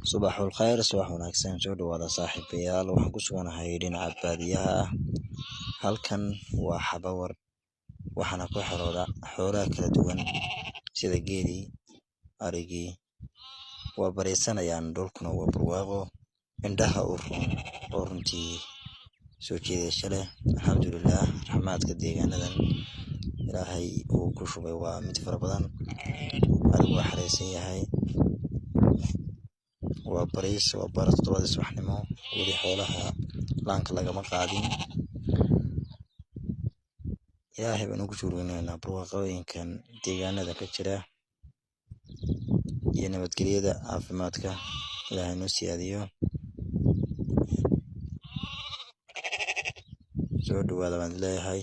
صباح الخير صباح wanaagsan soo dhawaada saaxiibayaal waxaan ku suganahay dhinaca baadiyaha ah halkan waa xabawar waxaana ku xirooda xoolaha kala duwan sida geeli arigii waa bareysanayaan dhulkuna waa barwaaqo indhaha oo runtii soo jeedasho leh alxamdulillaah raxmaadka deegaanadan ilaahay uu ku shubay waa mid fara badan arigu waa xareysan yahay waa bariis waa baras todobada subaxnimo weli xoolaha laanka lagama qaadin ilaahay baan ugu shuurinaynaa barwaaqooyinkan deegaanada ka jira iyo nabadgelyada caafimaadka ilaahay noo siyaadiyo soo dhawaada baan leeyahay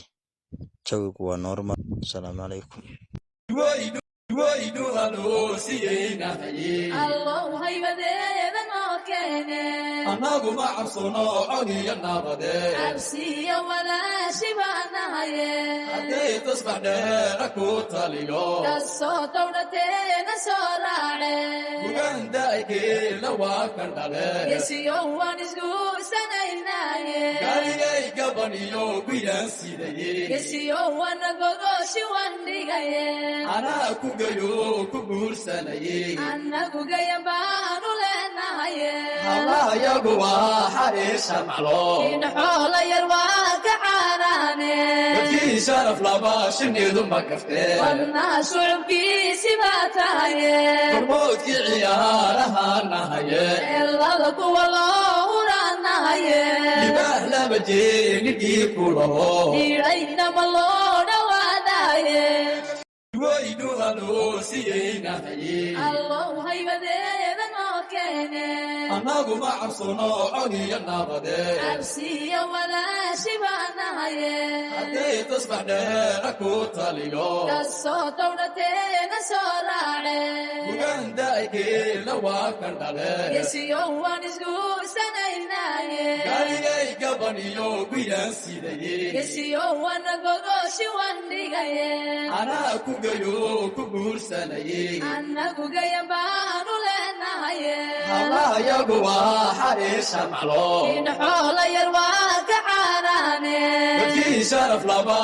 jawigu waa normal asalaamu calaykum annagu ma cabsono codiyo naabade hadday tasbax dheera ku taliyo bugaanda'aykeela waa kan dhale galigay gaban iyo guyaan sidaye anaa ku gayo ku guursanaye hallahayagu waa xariisha maclo dadkii sharaf laba shinidu ma gaftee hormoodkii ciyaaraha nahaye libaah laba jeenigii ku laho waynu haloosiyeynahaye annagu ma cabsono codiyo naabade hadday tasbax dheera ku taliyo bugaanda'aykeela waa kan dhale galigay gaban iyo guyaan sidaye anaa ku gayo ku guursanaye hallahayagu waa xariisha maclo dadkii sharaf laba